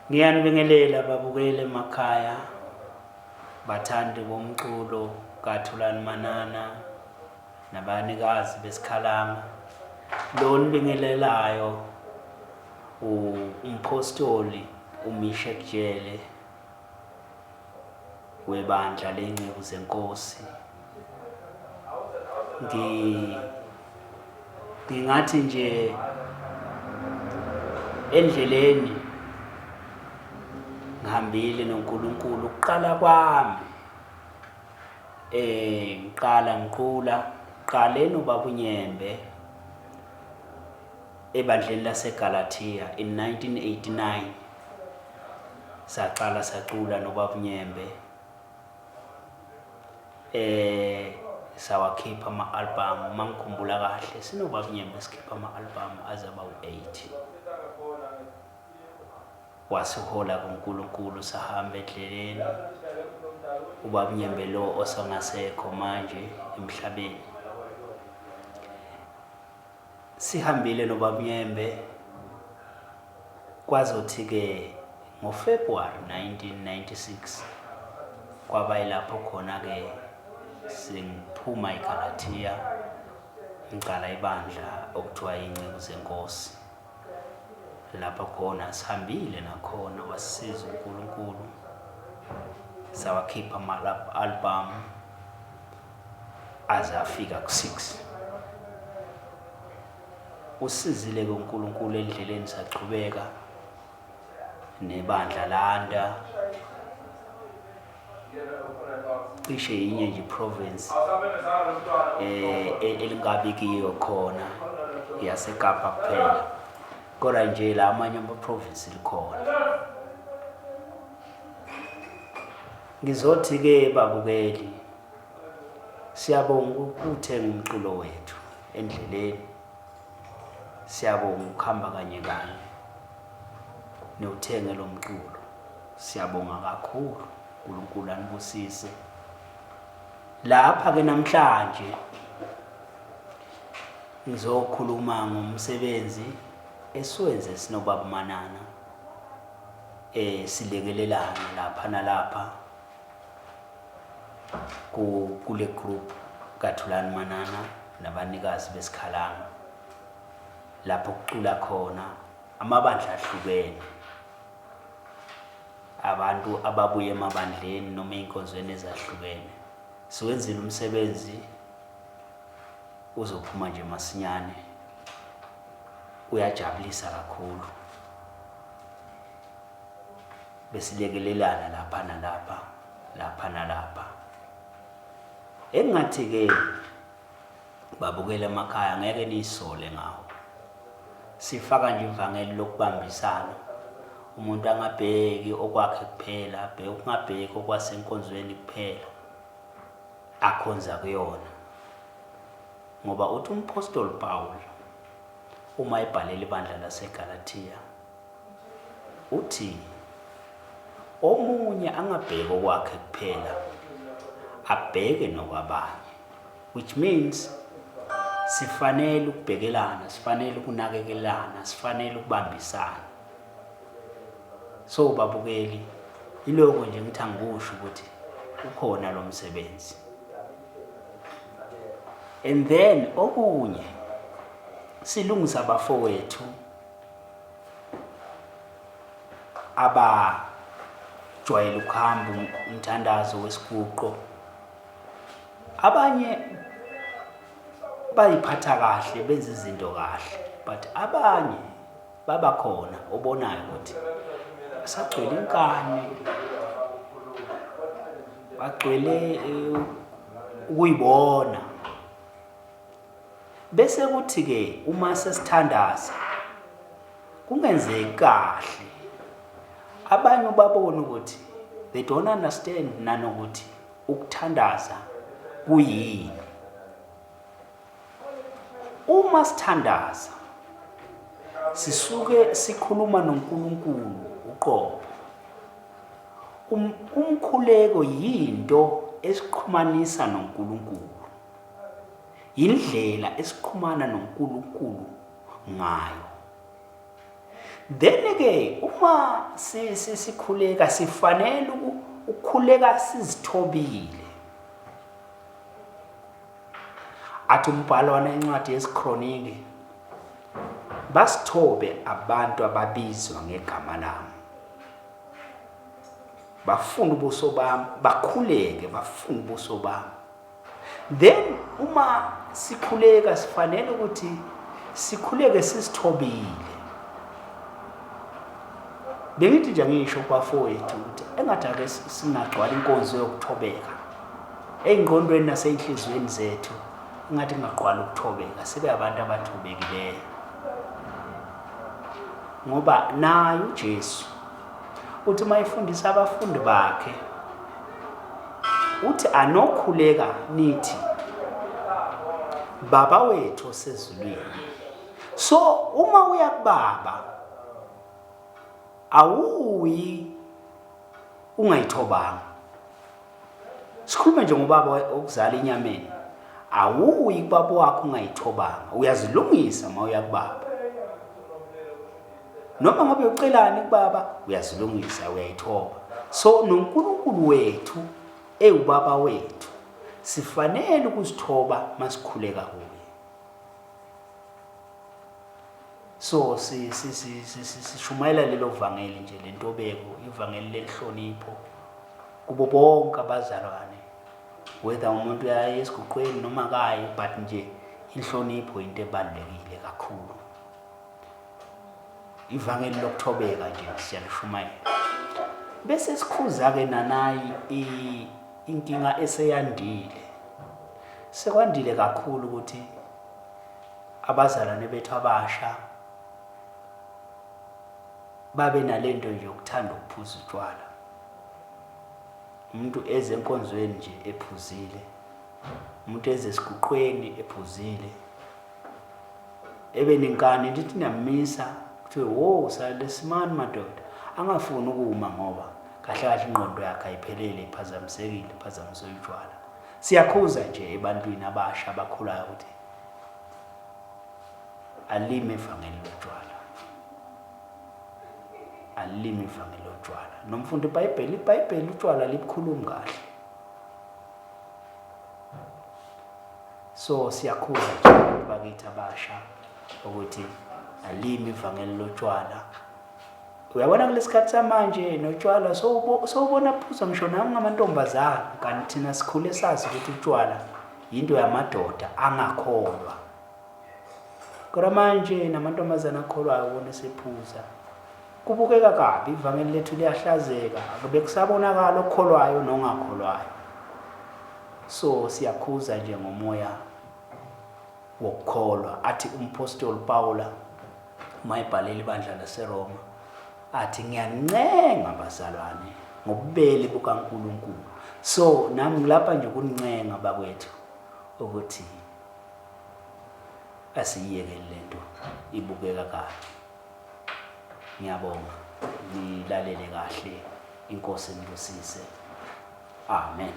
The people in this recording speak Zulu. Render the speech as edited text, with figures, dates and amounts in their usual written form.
Ngiyanibingelela babukeli emakhaya, bathandi bomculo kaThulani Manana nabanikazi besikhalama. Lo nibingelelayo Mpostoli Jele webandla lengceku zenkosi. Ngingathi nje endleleni ngihambile noNkulunkulu ukuqala kwami, ngiqale noBaba uNyembe ebandleni laseGalatia in 1989. Saqala sacula noBaba uNyembe, sawakhipha ama-album. Mangikhumbula kahle sinoBaba uNyembe sikhipha ama-album azaba u-8. Wasihola kuNkulunkulu, sahamba endleleni. uBaba uNyembe lo osangasekho manje emhlabeni. Sihambile noBaba uNyembe kwazothi-ke ngoFebruary 1996 kwaba yilapho khona-ke sengiphuma eGalatia ngiqala ibandla okuthiwa ingceku zenkosi. Lapho khona sihambile nakhona wasisiza uNkulunkulu, sawakhipha ama-album aze afika ku-6. Usizile-ke uNkulunkulu endleleni, saqhubeka nebandla landa cishe yinye nje province elingabi kiyo khona yaseKapa kuphela, kodwa nje la amanye ama-province likhona. Ngizothi-ke babukeli, siyabonga ukuthenga umculo wethu endleleni, siyabonga ukuhamba kanye kanye newuthenge lo mculo. Siyabonga kakhulu, uNkulunkulu anibusise. Lapha-ke namhlanje ngizokhuluma ngomsebenzi esiwenze sinoBaba Manana, silekelelana lapha nalapha kule group kaThulani Manana nabanikazi besikhalama, lapho kucula khona amabandla ahlukene, abantu ababuye emabandleni noma ey'nkonzweni ezahlukene. Siwenzile umsebenzi uzophuma nje masinyane, uyajabulisa kakhulu. Besilekelelana lapha nalapha, lapha nalapha. Engathi-ke babukela emakhaya ngeke niyisole ngawo. Sifaka nje ivangeli lokubambisana, umuntu angabheki okwakhe kuphela, ungabheki okwasenkonzweni kuphela akhonza kuyona. Ngoba uthi uMpostoli Paul uma ebhalela ibandla laseGalatia uthi omunye angabheki okwakhe kuphela, abheke nokwabanye, which means sifanele ukubhekelana, sifanele ukunakekelana, sifanele ukubambisana. So babukeli, iloko nje ngithi angikusho ukuthi ukhona lo msebenzi. And then okunye silungisa abafowethu abajwayele ukuhamba umthandazo wesiguqo. Abanye bayiphatha kahle, benza izinto kahle, but abanye babakhona obonayo ukuthi basagcwele inkani, bagcwele ukuyibona. Bese kuthi-ke uma sesithandaza kungenzeki kahle, abanye babona ukuthi they don't understand nanokuthi ukuthandaza kuyini. Uma sithandaza sisuke sikhuluma noNkulunkulu uqobo. Umkhuleko yinto esiqhumanisa noNkulunkulu, indlela esiqhumana noNkulunkulu ngayo. Then ke uma sikhuleka sifanele ukukhuleka sizithobile. Athi umbhalwana encwadi yesikronike basithobe abantu ababizwa ngegama lami. Bafuna ubuso bami, bakhuleke bafuna ubuso bami. Then uma sikhuleka sifanele ukuthi sikhuleke sizithobile. Bengithi nje ngisho kwafowethu ukuthi engathi ake singagcwala inkonzo yokuthobeka engqondweni naseyinhlizweni zethu, engathi ngaqwala ukuthobeka sibe abantu abathobekileyo. Ngoba naye uJesu uthi mayifundisa abafundi bakhe uthi anokhuleka nithi Baba wethu osezulwini. So uma uya kubaba awuyi ungayithobanga. Sikhuluma nje ngobaba okuzala inyameni. Awuyi kubaba wakho ungayithobanga. Uyazilungisa mawuya kubaba. Noma ngabe ucelani kubaba uyazilungisa uyayithoba. So noNkulunkulu wethu ewubaba wethu sifanele ukuzithoba masikhuleka kuye. So sishumayela lelo vangeli nje lentobeko, ivangeli lenhlonipho kubo bonke abazalwane. Whether umuntu uyaye esiguqweni noma kaye, but nje inhlonipho into ebalulekile kakhulu. Ivangeli lokuthobeka nje siyalishumayela. Bese sikhuza ke nanayi inkinga eseyandile. Sekwandile kakhulu ukuthi abazalwane bethu abasha babe nalento nje ukuthanda ukuphuza utshwala. Umuntu eze enkonzweni nje ephuzile. Umuntu eze esiguqweni ephuzile. Ebe ninkani ndithi namisa kuthiwe wo salesimani madoda angafuni ukuma ngoba kahle kahle ingqondo yakhe ayiphelele iphazamisekile iphazamiso utshwala. Siyakhuza nje ebantwini abasha abakhulayo ukuthi alime ivangeli lotshwala. Alime ivangeli lotshwala. Nomfundi iBhayibheli utshwala libukhuluma kahle. So siyakhuza nje bakithi abasha ukuthi alime ivangeli lotshwala. Uyabona kulesikhathi samanje notshwala sowubona phuza ngisho nangamantombazana kanti thina sikhule sazi ukuthi utshwala into yamadoda angakholwa. Kodwa manje namantombazana akholwayo ubona sephuza. Kubukeka kabi ivangeli lethu liyahlazeka, akube kusabonakala okholwayo nongakholwayo. So siyakhuza nje ngomoya wokukholwa. Athi umpostoli Paula mayibhalela ibandla laseRoma athi ngiyancenga bazalwane ngobubele bukaNkulunkulu. So nami ngilapha nje kunincenga bakwethu ukuthi asiyeke lento ibukeka kahle. Ngiyabonga nilalele kahle. Inkosi nibusise. Amen.